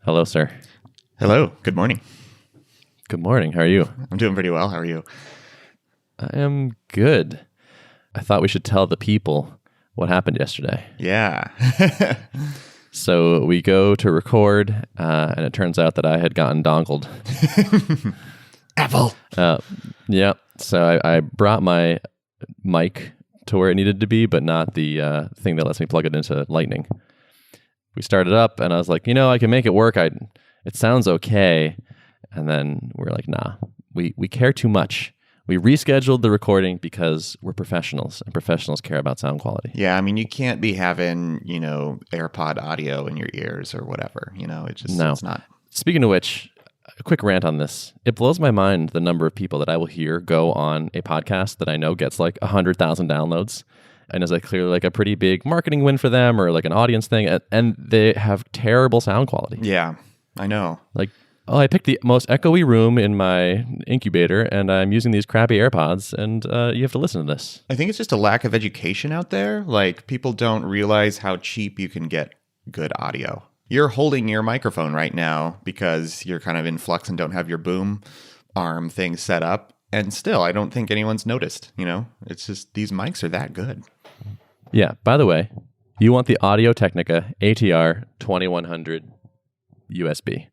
Hello, sir. Hello. Good morning. Good morning. How are you? I'm doing pretty well. How are you? I am good. I thought we should tell the people what happened yesterday. Yeah. So we go to record, and it turns out that I had gotten dongled. Apple. Yeah. So I brought my mic to where it needed to be, but not the thing that lets me plug it into Lightning. We started up, and I was like, I can make it work. It sounds okay. And then we're like, nah, we care too much. We rescheduled the recording because we're professionals, and professionals care about sound quality. Yeah, I mean, you can't be having, AirPod audio in your ears or whatever. It's not. Speaking of which, a quick rant on this. It blows my mind the number of people that I will hear go on a podcast that I know gets like 100,000 downloads and is like clearly like a pretty big marketing win for them or like an audience thing, and they have terrible sound quality. Yeah, I know. Like, I picked the most echoey room in my incubator, and I'm using these crappy AirPods, and you have to listen to this. I think it's just a lack of education out there. Like, people don't realize how cheap you can get good audio. You're holding your microphone right now because you're kind of in flux and don't have your boom arm thing set up. And still, I don't think anyone's noticed, It's just these mics are that good. Yeah, by the way, you want the Audio-Technica ATR 2100 USB.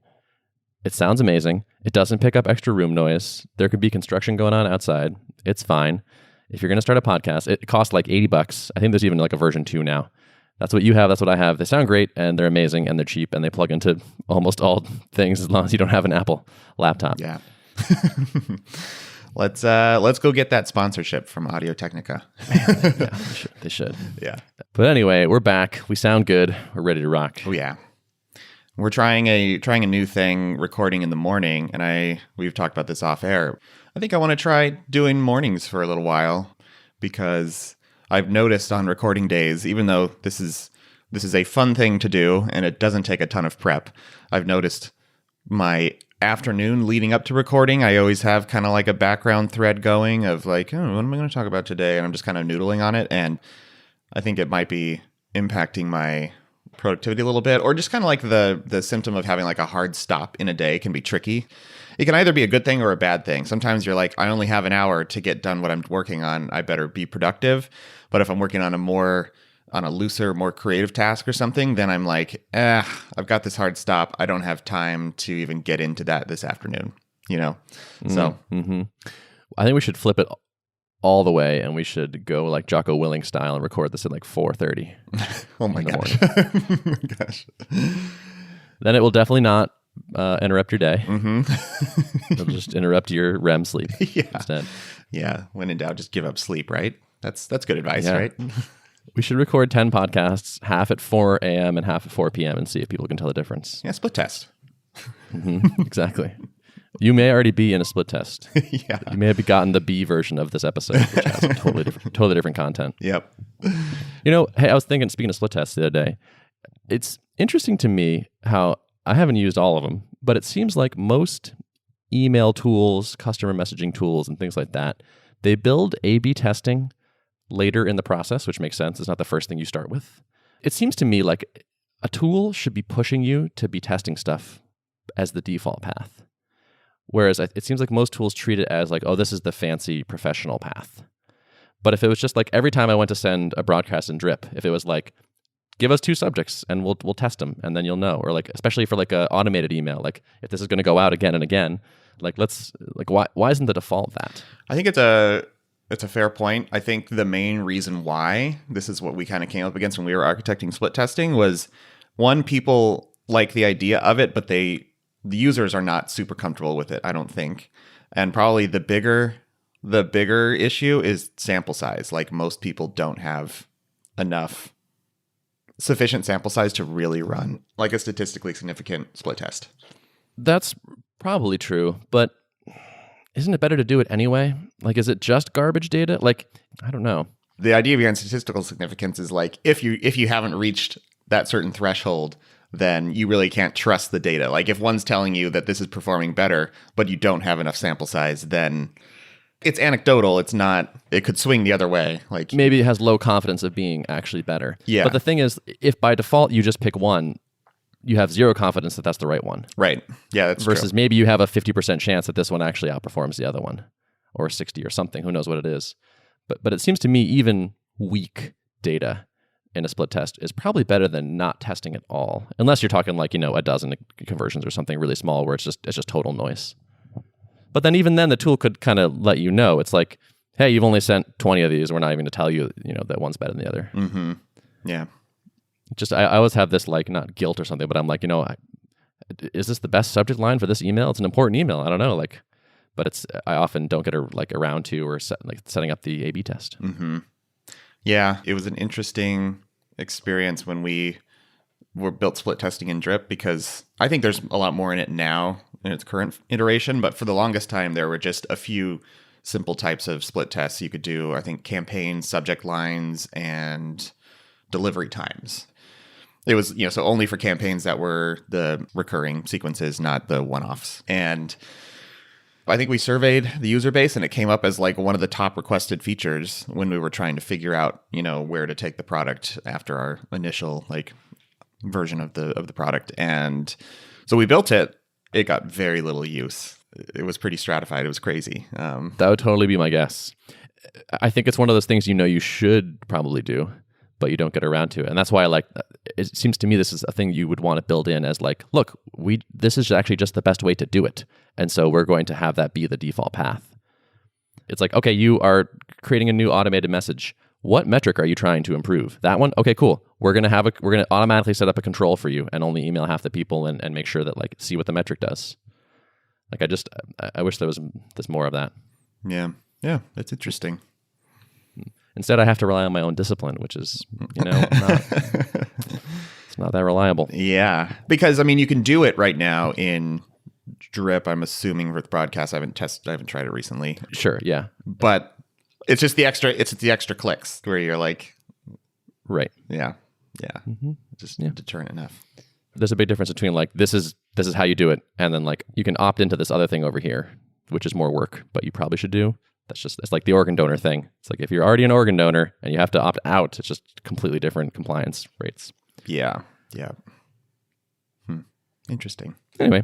It sounds amazing. It doesn't pick up extra room noise. There could be construction going on outside. It's fine. If you're going to start a podcast, it costs like $80. I think there's even like a version 2 now. That's what you have. That's what I have. They sound great, and they're amazing, and they're cheap, and they plug into almost all things as long as you don't have an Apple laptop. Yeah. Let's go get that sponsorship from Audio-Technica. Yeah, they should. Yeah. But anyway, we're back. We sound good. We're ready to rock. Oh yeah. We're trying a new thing, recording in the morning, and we've talked about this off air. I think I want to try doing mornings for a little while because I've noticed on recording days, even though this is a fun thing to do and it doesn't take a ton of prep, I've noticed my afternoon leading up to recording, I always have kind of like a background thread going of like, oh, what am I going to talk about today? And I'm just kind of noodling on it, and I think it might be impacting my productivity a little bit, or just kind of like the symptom of having like a hard stop in a day can be tricky. It can either be a good thing or a bad thing. Sometimes you're like, I only have an hour to get done what I'm working on. I better be productive. But if I'm working on a looser, more creative task or something, then I'm like, I've got this hard stop. I don't have time to even get into that this afternoon, So I think we should flip it all the way, and we should go like Jocko Willink style and record this at like 4:30. Oh my gosh. Then it will definitely not interrupt your day. Mm-hmm. It'll just interrupt your REM sleep instead. Yeah. When in doubt, just give up sleep, right? That's good advice, right? We should record 10 podcasts, half at 4 a.m. and half at 4 p.m. and see if people can tell the difference. Yeah, split test. Exactly. You may already be in a split test. Yeah. You may have gotten the B version of this episode, which has totally different content. Yep. Hey, I was thinking, speaking of split tests the other day, it's interesting to me how I haven't used all of them, but it seems like most email tools, customer messaging tools, and things like that, they build A/B testing later in the process, which makes sense. It's not the first thing you start with. It seems to me like a tool should be pushing you to be testing stuff as the default path. Whereas it seems like most tools treat it as like, oh, this is the fancy professional path. But if it was just like every time I went to send a broadcast in drip, if it was like, give us 2 subjects and we'll test them and then you'll know. Or like, especially for like an automated email, like if this is going to go out again and again, like why isn't the default that? I think it's a fair point. I think the main reason why this is what we kind of came up against when we were architecting split testing was, one, people like the idea of it, but the users are not super comfortable with it, I don't think. And probably the bigger issue is sample size. Like, most people don't have sufficient sample size to really run like a statistically significant split test. That's probably true, but isn't it better to do it anyway? Like, is it just garbage data? Like, I don't know. The idea behind statistical significance is like, if you haven't reached that certain threshold, then you really can't trust the data. Like, if one's telling you that this is performing better, but you don't have enough sample size, then it's anecdotal. It's not, it could swing the other way. Like, maybe it has low confidence of being actually better. Yeah. But the thing is, if by default you just pick one, you have zero confidence that that's the right one. Right. Yeah, that's versus true. maybe you have a 50% chance that this one actually outperforms the other one, or 60 or something. Who knows what it is? But it seems to me even weak data in a split test is probably better than not testing at all, unless you're talking like, a dozen conversions or something really small where it's just total noise. But then even then the tool could kind of let you know. It's like, hey, you've only sent 20 of these. We're not even to tell you, that one's better than the other. Mm-hmm. Yeah. Just I always have this like not guilt or something, but I'm like, is this the best subject line for this email? It's an important email. I don't know, but I often don't get around to or setting up the A/B test. Mm-hmm. Yeah, it was an interesting experience when we were built split testing in Drip, because I think there's a lot more in it now in its current iteration, but for the longest time there were just a few simple types of split tests you could do. I think campaigns, subject lines, and delivery times. It was, so only for campaigns that were the recurring sequences, not the one-offs. And I think we surveyed the user base and it came up as like one of the top requested features when we were trying to figure out, where to take the product after our initial version of the product. And so we built it. It got very little use. It was pretty stratified. It was crazy. That would totally be my guess. I think it's one of those things you should probably do, but you don't get around to it. And that's why it seems to me this is a thing you would want to build in as look, this is actually just the best way to do it. And so we're going to have that be the default path. It's like, okay, you are creating a new automated message. What metric are you trying to improve? That one? Okay, cool. We're going to automatically set up a control for you and only email half the people and make sure that see what the metric does. I wish there's more of that. Yeah. Yeah. That's interesting. Instead, I have to rely on my own discipline, which is, it's not that reliable. Yeah. Because, you can do it right now in Drip, I'm assuming, with broadcast. I haven't tried it recently. Sure, yeah. But it's just the extra clicks where you're like... Right. Yeah. Yeah. Mm-hmm. Just deterrent enough. There's a big difference between this is how you do it, and then you can opt into this other thing over here, which is more work, but you probably should do. It's like the organ donor thing. It's like if you're already an organ donor and you have to opt out, it's just completely different compliance rates. Yeah. Yeah. Interesting. Anyway,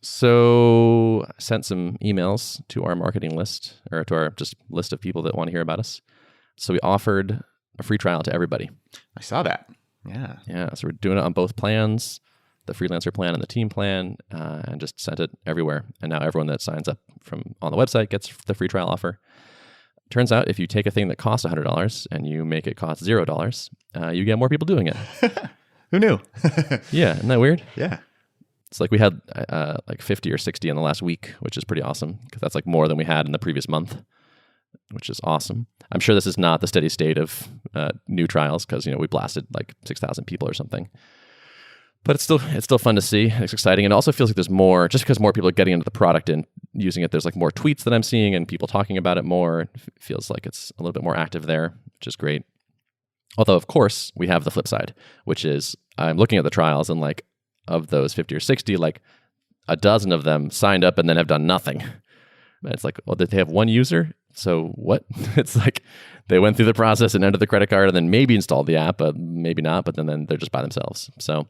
so I sent some emails to our marketing list, or to our just list of people that want to hear about us. So we offered a free trial to everybody. I saw that. Yeah. Yeah. So we're doing it on both plans, the freelancer plan and the team plan, and just sent it everywhere. And now everyone that signs up on the website gets the free trial offer. Turns out if you take a thing that costs $100 and you make it cost $0, you get more people doing it. Who knew? Yeah. Isn't that weird? Yeah. It's we had 50 or 60 in the last week, which is pretty awesome because that's more than we had in the previous month, which is awesome. I'm sure this is not the steady state of new trials because, we blasted 6,000 people or something. But it's still fun to see. It's exciting. And it also feels like there's more, just because more people are getting into the product and using it, there's more tweets that I'm seeing and people talking about it more. It feels like it's a little bit more active there, which is great. Although, of course, we have the flip side, which is I'm looking at the trials and of those 50 or 60, a dozen of them signed up and then have done nothing. And it's well, did they have one user? So what? It's they went through the process and entered the credit card and then maybe installed the app, but maybe not, but then they're just by themselves. So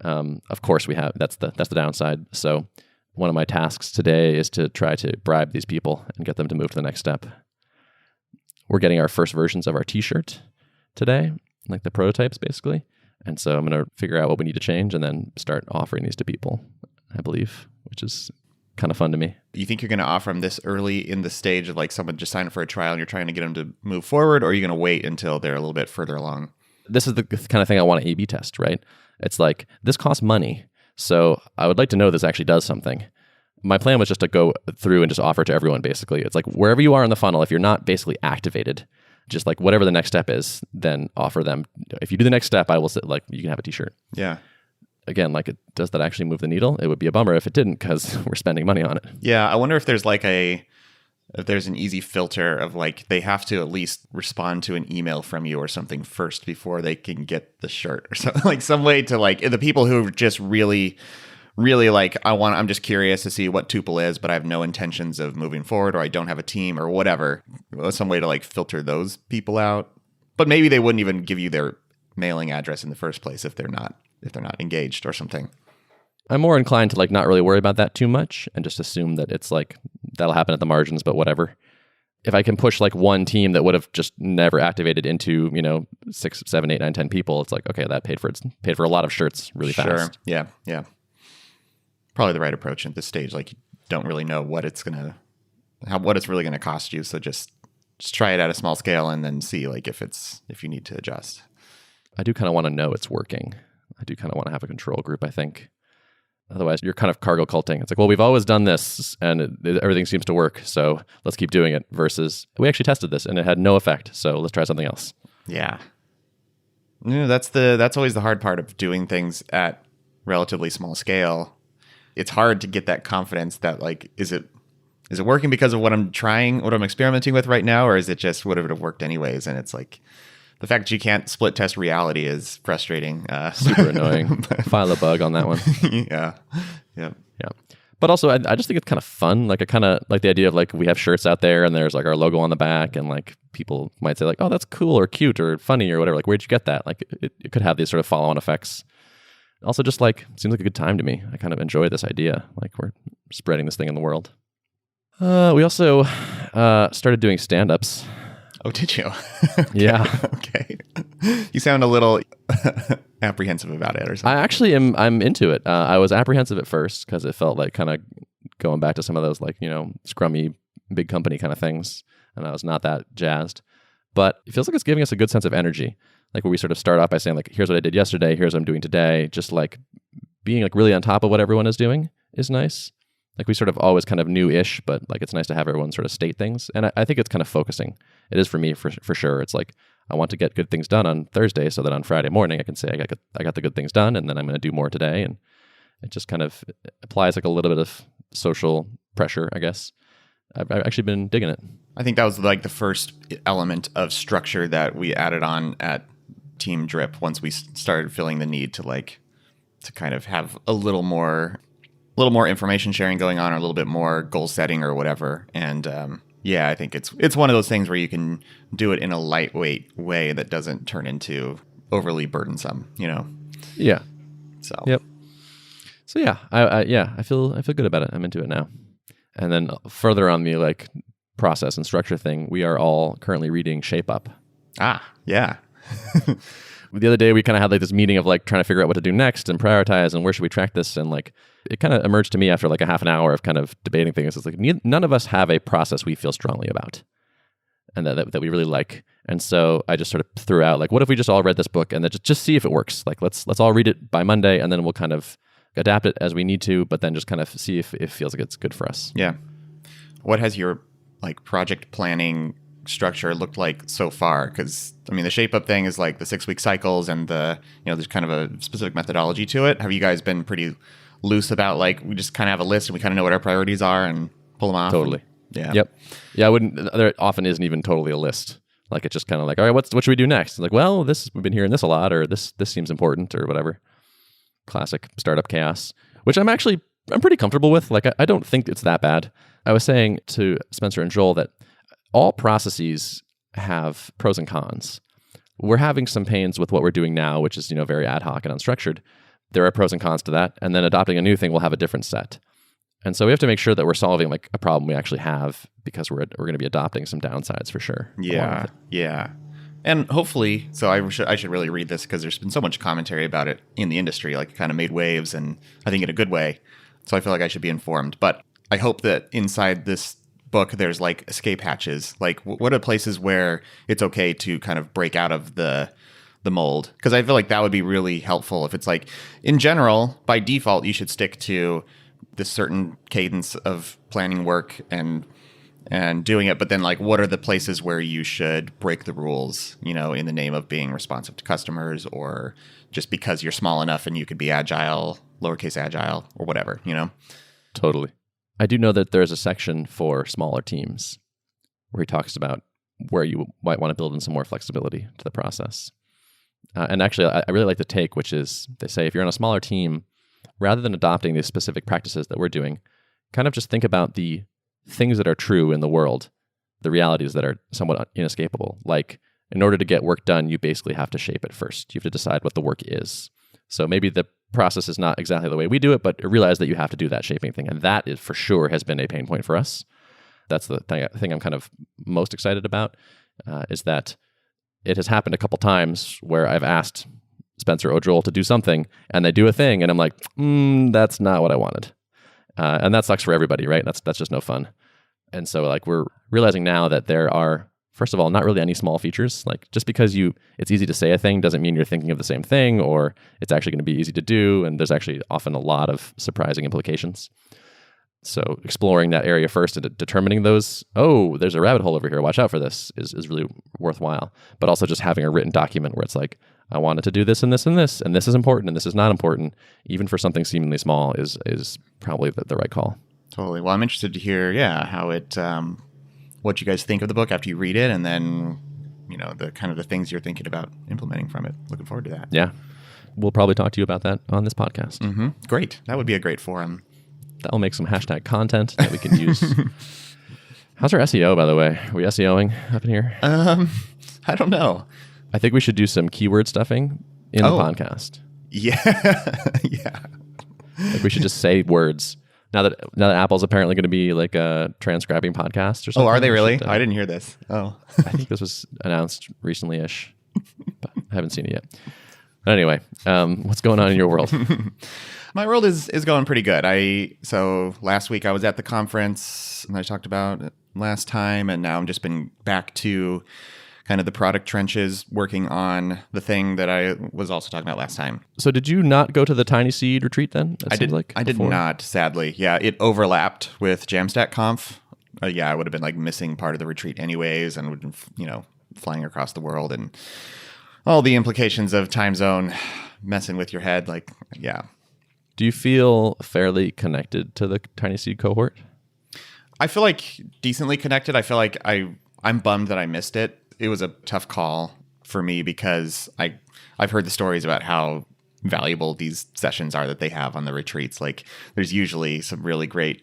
of course we have, that's the downside. So one of my tasks today is to try to bribe these people and get them to move to the next step. We're getting our first versions of our T-shirt today, the prototypes basically. And so I'm going to figure out what we need to change and then start offering these to people, I believe, which is kind of fun to me. You think you're going to offer them this early in the stage of someone just signed up for a trial and you're trying to get them to move forward, or are you going to wait until they're a little bit further along? This is the kind of thing I want to A/B test, right? It's this costs money. So I would like to know this actually does something. My plan was just to go through and just offer it to everyone, basically. It's wherever you are in the funnel, if you're not basically activated, just whatever the next step is, then offer them. If you do the next step, I will say, you can have a T-shirt. Yeah. Again, does that actually move the needle? It would be a bummer if it didn't because we're spending money on it. Yeah. I wonder if there's if there's an easy filter of they have to at least respond to an email from you or something first before they can get the shirt or something, some way to the people who are just really I'm just curious to see what Tuple is, but I have no intentions of moving forward, or I don't have a team or whatever. Some way to filter those people out. But maybe they wouldn't even give you their mailing address in the first place if they're not if they're not engaged or something. I'm more inclined to like not really worry about that too much and just assume that it's like that'll happen at the margins, but whatever. If I can push like one team that would have just never activated into, 6, 7, 8, 9, 10 people, it's like, okay, that paid for a lot of shirts really fast. Yeah. Probably the right approach at this stage. Like, you don't really know what it's really gonna cost you. So just try it at a small scale and then see like if you need to adjust. I do kind of want to know it's working. I do kind of want to have a control group, I think. Otherwise, you're kind of cargo culting. It's like, well, we've always done this and everything seems to work, so let's keep doing it, versus we actually tested this and it had no effect, so let's try something else. Yeah. That's always the hard part of doing things at relatively small scale. It's hard to get that confidence that like, is it working because of what I'm experimenting with right now, or is it just would it have worked anyways? And it's like, the fact that you can't split test reality is frustrating. Super annoying. File a bug on that one. Yeah. But also, I just think it's kind of fun. Like, I kind of like the idea of like we have shirts out there and there's like our logo on the back, and like people might say like, oh, that's cool or cute or funny or whatever. Like, where'd you get that? Like, it could have these sort of follow-on effects. Also, just like seems like a good time to me. I kind of enjoy this idea. Like, we're spreading this thing in the world. We also started doing stand-ups. Oh, did you? Okay. Yeah. Okay. You sound a little apprehensive about it or something. I'm into it. I was apprehensive at first because it felt like kind of going back to some of those like, scrummy big company kind of things. And I was not that jazzed. But it feels like it's giving us a good sense of energy. Like where we sort of start off by saying like, here's what I did yesterday, here's what I'm doing today. Just like being like really on top of what everyone is doing is nice. Like we sort of always kind of new-ish, but like it's nice to have everyone sort of state things. And I think it's kind of focusing. It is for me for sure. It's like I want to get good things done on Thursday so that on Friday morning I can say I got the good things done, and then I'm going to do more today. And it just kind of applies like a little bit of social pressure, I guess. I've actually been digging it. I think that was like the first element of structure that we added on at Team Drip once we started feeling the need to kind of have a little more information sharing going on, or a little bit more goal setting or whatever. And I think it's one of those things where you can do it in a lightweight way that doesn't turn into overly burdensome, Yeah. So. Yep. So yeah, I feel good about it. I'm into it now. And then further on the like process and structure thing, we are all currently reading Shape Up. Ah, yeah. The other day we kind of had like this meeting of like trying to figure out what to do next and prioritize and where should we track this, and like it kind of emerged to me after like a half an hour of kind of debating things. It's like none of us have a process we feel strongly about and that we really like. And so I just sort of threw out like, what if we just all read this book and then just see if it works? Like let's all read it by Monday, and then we'll kind of adapt it as we need to, but then just kind of see if it feels like it's good for us. Yeah. What has your like project planning structure looked like so far? Because I mean, the Shape Up thing is like the 6-week cycles, and there's kind of a specific methodology to it. Have you guys been pretty loose about like we just kind of have a list and we kind of know what our priorities are and pull them off? Totally. Yeah. Yep. Yeah. There often isn't even totally a list. Like it's just kind of like, all right, what should we do next? It's like, well, we've been hearing this a lot, or this seems important, or whatever. Classic startup chaos, which I'm pretty comfortable with. Like I don't think it's that bad. I was saying to Spencer and Joel that all processes have pros and cons. We're having some pains with what we're doing now, which is, very ad hoc and unstructured. There are pros and cons to that. And then adopting a new thing will have a different set. And so we have to make sure that we're solving like a problem we actually have, because we're going to be adopting some downsides for sure. Yeah. Yeah. And hopefully, so I should really read this because there's been so much commentary about it in the industry, like it kind of made waves, and I think in a good way. So I feel like I should be informed. But I hope that inside this book, there's like escape hatches. Like what are places where it's okay to kind of break out of the mold? Because I feel like that would be really helpful. If it's like, in general, by default, you should stick to this certain cadence of planning work and doing it. But then like, what are the places where you should break the rules, in the name of being responsive to customers, or just because you're small enough and you could be agile, lowercase agile, or whatever, Totally. I do know that there's a section for smaller teams where he talks about where you might want to build in some more flexibility to the process. And actually, I really like the take, which is they say if you're on a smaller team, rather than adopting these specific practices that we're doing, kind of just think about the things that are true in the world, the realities that are somewhat inescapable. Like in order to get work done, you basically have to shape it first. You have to decide what the work is. So maybe the process is not exactly the way we do it, but realize that you have to do that shaping thing. And that is for sure has been a pain point for us. That's the thing I'm kind of most excited about, is that it has happened a couple times where I've asked Spencer or Joel to do something and they do a thing and I'm like, that's not what I wanted. And that sucks for everybody, right? That's just no fun. And so like we're realizing now that there are, first of all, not really any small features. Like just because it's easy to say a thing doesn't mean you're thinking of the same thing or it's actually going to be easy to do. And there's actually often a lot of surprising implications. So exploring that area first and determining those, there's a rabbit hole over here, watch out for this, is really worthwhile. But also just having a written document where it's like, I wanted to do this and this and this, and this is important and this is not important, even for something seemingly small is probably the right call. Totally. Well, I'm interested to hear, how it, what you guys think of the book after you read it, and then, the kind of the things you're thinking about implementing from it. Looking forward to that. Yeah. We'll probably talk to you about that on this podcast. Mm-hmm. Great. That would be a great forum. That'll make some hashtag content that we can use. How's our SEO, by the way? Are we SEOing up in here? I don't know. I think we should do some keyword stuffing in the podcast. Yeah. Yeah. Like we should just say words. Now that Apple's apparently going to be like a transcribing podcast or something. Oh, are they really? I didn't hear this. Oh. I think this was announced recently-ish, but I haven't seen it yet. But anyway, what's going on in your world? My world is going pretty good. So last week I was at the conference and I talked about it last time, and now I'm just been back to kind of the product trenches, working on the thing that I was also talking about last time. So did you not go to the Tiny Seed retreat then? I did not, sadly. Yeah, it overlapped with JamstackConf. I would have been like missing part of the retreat anyways, and would flying across the world and all the implications of time zone messing with your head. Like, yeah. Do you feel fairly connected to the Tiny Seed cohort? I feel like decently connected. I feel like I'm bummed that I missed it. It was a tough call for me because I've heard the stories about how valuable these sessions are that they have on the retreats. Like there's usually some really great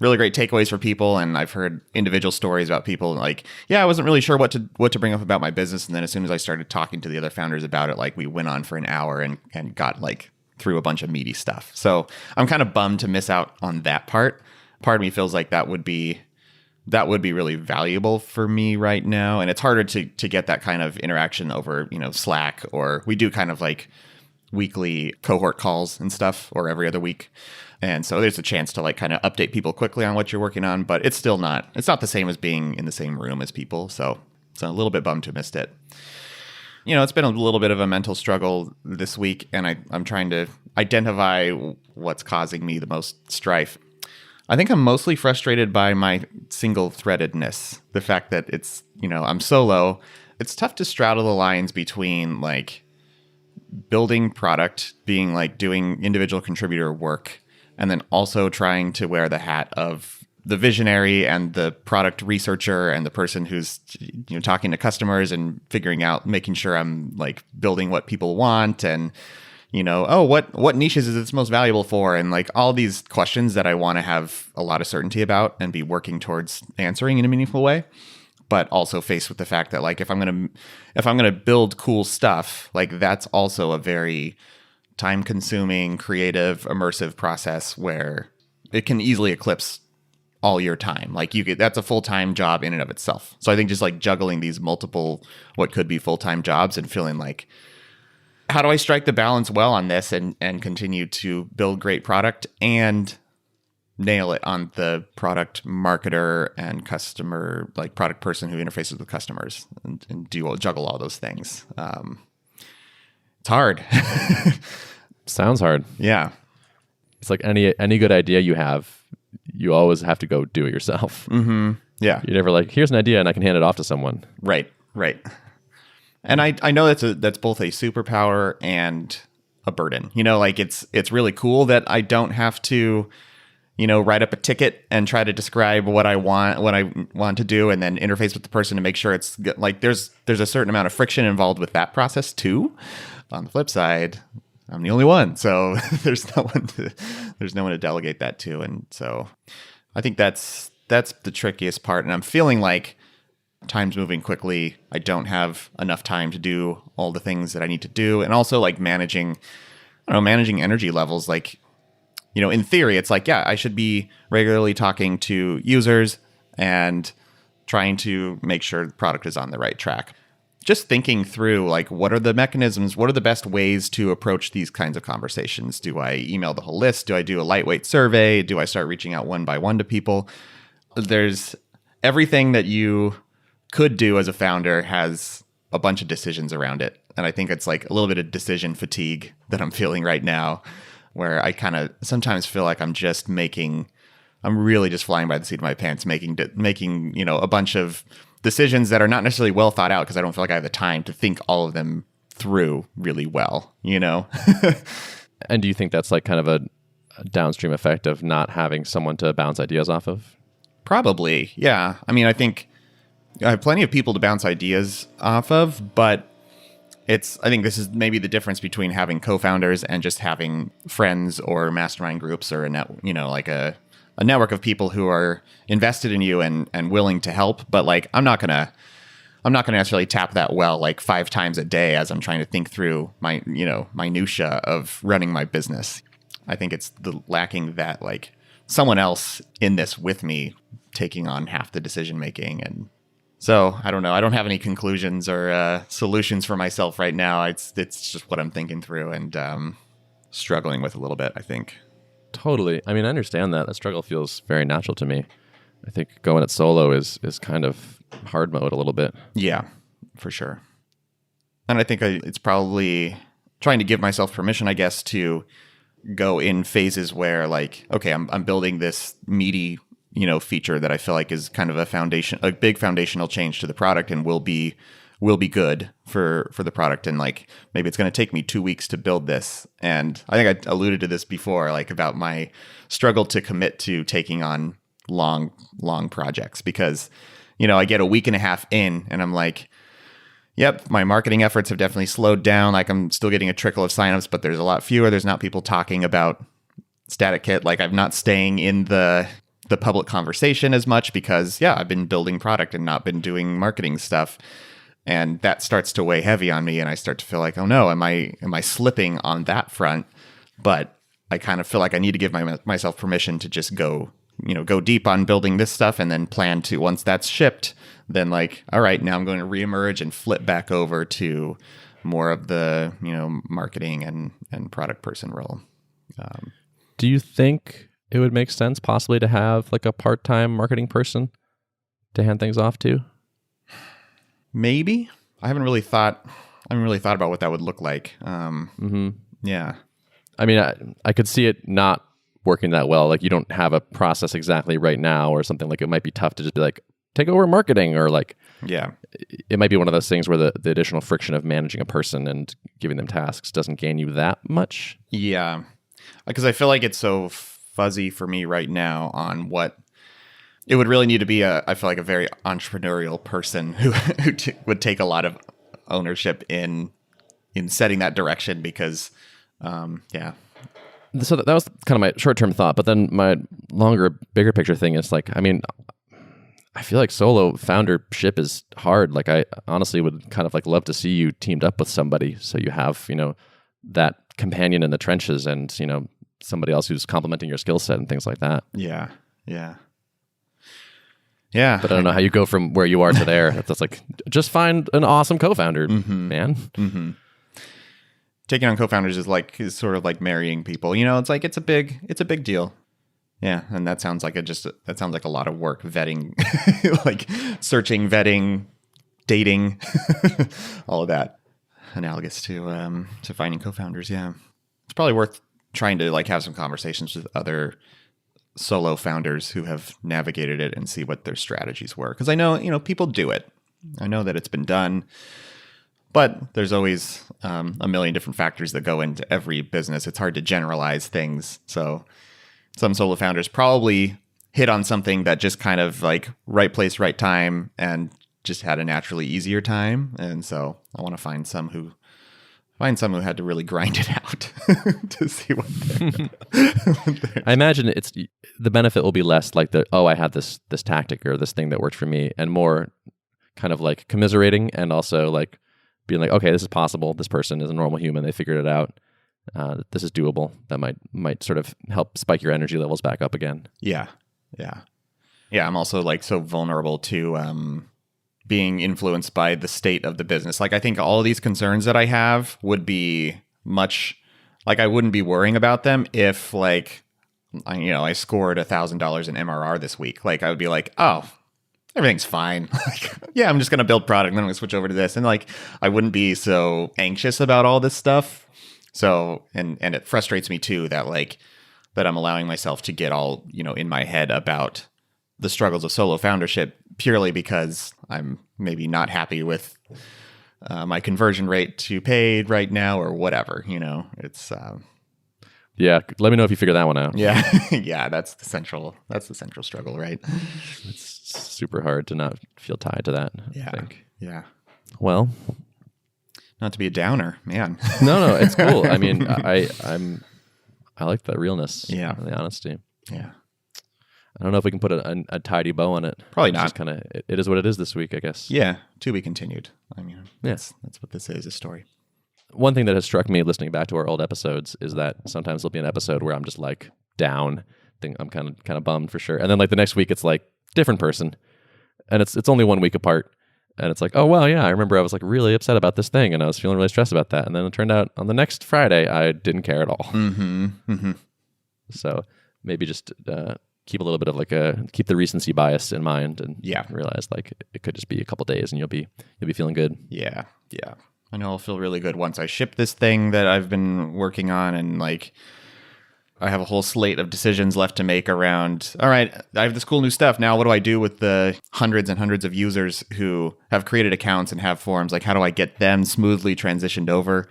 takeaways for people. And I've heard individual stories about people like, I wasn't really sure what to bring up about my business. And then as soon as I started talking to the other founders about it, like we went on for an hour and got like through a bunch of meaty stuff. So I'm kind of bummed to miss out on that part. Part of me feels like that would be really valuable for me right now. And it's harder to get that kind of interaction over, Slack, or we do kind of like weekly cohort calls and stuff, or every other week. And so there's a chance to like kind of update people quickly on what you're working on, but it's not the same as being in the same room as people. So a little bit bummed to have missed it. It's been a little bit of a mental struggle this week, and I'm trying to identify what's causing me the most strife. I think I'm mostly frustrated by my single-threadedness. The fact that it's, I'm solo. It's tough to straddle the lines between like building product, being like doing individual contributor work, and then also trying to wear the hat of the visionary and the product researcher and the person who's talking to customers and figuring out, making sure I'm like building what people want and what niches is this most valuable for, and like all these questions that I want to have a lot of certainty about and be working towards answering in a meaningful way, but also faced with the fact that like if I'm gonna build cool stuff, like that's also a very time-consuming, creative, immersive process where it can easily eclipse all your time. Like that's a full-time job in and of itself. So I think just like juggling these multiple, what could be full-time jobs and feeling like, how do I strike the balance well on this and continue to build great product and nail it on the product marketer and customer, like product person who interfaces with customers and juggle all those things. It's hard. Sounds hard. Yeah. It's like any good idea you have, you always have to go do it yourself. Mm-hmm. Yeah. You're never like, here's an idea and I can hand it off to someone. Right. And I know that's both a superpower and a burden. Like it's really cool that I don't have to, write up a ticket and try to describe what I want to do and then interface with the person to make sure it's good. Like there's a certain amount of friction involved with that process too. On the flip side, I'm the only one, so there's no one to delegate that to, and so I think that's the trickiest part. And I'm feeling like time's moving quickly. I don't have enough time to do all the things that I need to do, and also like managing I don't know, managing energy levels. Like, in theory, it's like, yeah, I should be regularly talking to users and trying to make sure the product is on the right track. Just thinking through, like, what are the mechanisms? What are the best ways to approach these kinds of conversations? Do I email the whole list? Do I do a lightweight survey? Do I start reaching out one by one to people? There's everything that you could do as a founder has a bunch of decisions around it. And I think it's like a little bit of decision fatigue that I'm feeling right now, where I kind of sometimes feel like I'm really just flying by the seat of my pants, making a bunch of decisions that are not necessarily well thought out because I don't feel like I have the time to think all of them through really well, And do you think that's like kind of a downstream effect of not having someone to bounce ideas off of? Probably, yeah. I mean, I think I have plenty of people to bounce ideas off of, but I think this is maybe the difference between having co-founders and just having friends or mastermind groups or a network of people who are invested in you and willing to help. But like, I'm not gonna necessarily tap that well like 5 times a day as I'm trying to think through my minutia of running my business. I think it's the lacking that like someone else in this with me taking on half the decision making. And so I don't know. I don't have any conclusions or solutions for myself right now. It's just what I'm thinking through and struggling with a little bit, I think. Totally. I mean, I understand that. That struggle feels very natural to me. I think going it solo is kind of hard mode a little bit. Yeah, for sure. And I think it's probably trying to give myself permission, I guess, to go in phases where like, okay, I'm building this meaty, feature that I feel like is kind of a big foundational change to the product and will be good for the product. And like, maybe it's going to take me 2 weeks to build this. And I think I alluded to this before, like about my struggle to commit to taking on long projects because, I get a week and a half in and I'm like, yep, my marketing efforts have definitely slowed down. Like I'm still getting a trickle of signups, but there's a lot fewer. There's not people talking about StaticKit. Like I'm not staying in the public conversation as much because I've been building product and not been doing marketing stuff. And that starts to weigh heavy on me. And I start to feel like, oh no, am I slipping on that front? But I kind of feel like I need to give myself permission to just go deep on building this stuff and then plan to, once that's shipped, then like, all right, now I'm going to reemerge and flip back over to more of the, marketing and product person role. Do you think it would make sense possibly to have like a part-time marketing person to hand things off to? Maybe. I haven't really thought about what that would look like. Yeah. I mean, I could see it not working that well. Like you don't have a process exactly right now or something. Like it might be tough to just be like, take over marketing, or like, yeah, it might be one of those things where the additional friction of managing a person and giving them tasks doesn't gain you that much. Yeah. Because I feel like it's so fuzzy for me right now on what it would really need to be. I feel like a very entrepreneurial person who would take a lot of ownership in setting that direction because, So that was kind of my short-term thought, but then my longer, bigger picture thing is like, I mean, I feel like solo foundership is hard. Like I honestly would kind of like love to see you teamed up with somebody so you have, that companion in the trenches and, somebody else who's complementing your skill set and things like that. Yeah. Yeah. Yeah. But I don't know how you go from where you are to there. That's like, just find an awesome co-founder, man. Mm-hmm. Taking on co-founders is sort of like marrying people. It's like it's a big deal. Yeah, and that sounds like a lot of work, vetting, like searching, vetting, dating, all of that. Analogous to finding co-founders. Yeah, it's probably worth trying to like have some conversations with other solo founders who have navigated it and see what their strategies were. Because I know people do it. I know that it's been done. But there's always a million different factors that go into every business. It's hard to generalize things. So some solo founders probably hit on something that just kind of like right place, right time, and just had a naturally easier time. And so I want to find some who had to really grind it out to see what I imagine the benefit will be less like I had this tactic or this thing that worked for me, and more kind of like commiserating and also like being like, okay, this is possible. This person is a normal human. They figured it out. this is doable. That might sort of help spike your energy levels back up again. Yeah. I'm also like so vulnerable to being influenced by the state of the business. Like I think all of these concerns that I have would be much like I wouldn't be worrying about them if like I scored $1,000 in MRR this week. Like I would be like, oh, everything's fine. Like, yeah, I'm just gonna build product and then I'm gonna switch over to this, and like I wouldn't be so anxious about all this stuff. So and it frustrates me too that I'm allowing myself to get all in my head about the struggles of solo foundership purely because I'm maybe not happy with my conversion rate to paid right now or whatever. It's yeah. Let me know if you figure that one out. yeah. Yeah, that's the central struggle, right? It's super hard to not feel tied to that. Yeah. I think. Yeah. Well, not to be a downer, man. No, it's cool. I mean, I like the realness. Yeah. And the honesty. Yeah. I don't know if we can put a tidy bow on it. Probably It's not. just kind of it is what it is this week, I guess. Yeah. To be continued. I mean, that's what this is, a story. One thing that has struck me listening back to our old episodes is that sometimes there'll be an episode where I'm just like down. I'm kind of bummed for sure. And then like the next week it's like different person. And it's only 1 week apart. And it's like, oh, well, yeah, I remember I was like really upset about this thing and I was feeling really stressed about that. And then it turned out on the next Friday, I didn't care at all. Mm-hmm. Mm-hmm. So maybe just keep a little bit of keep the recency bias in mind and realize like it could just be a couple days and you'll be feeling good. Yeah. Yeah. I know I'll feel really good once I ship this thing that I've been working on, and like I have a whole slate of decisions left to make around, all right, I have this cool new stuff. Now, what do I do with the hundreds and hundreds of users who have created accounts and have forums? Like, how do I get them smoothly transitioned over?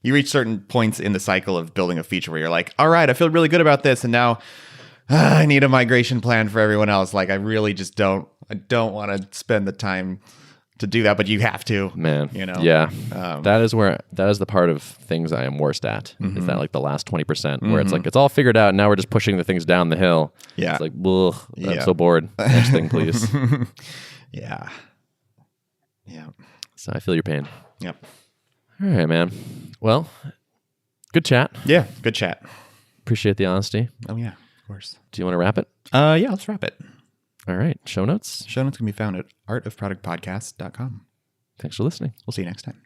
You reach certain points in the cycle of building a feature where you're like, all right, I feel really good about this. And now I need a migration plan for everyone else. Like, I really just don't want to spend the time to do that, but you have to, man. Yeah. That is the part of things I am worst at. Is that like the last 20% where it's like it's all figured out and now we're just pushing the things down the hill. Yeah. It's like, ugh, I'm so bored. Next thing, please. Yeah. So I feel your pain. Yep. All right, man. Well, good chat. Yeah. Good chat. Appreciate the honesty. Oh yeah, of course. Do you want to wrap it? Yeah, let's wrap it. All right. Show notes. Show notes can be found at artofproductpodcast.com. Thanks for listening. We'll see you next time.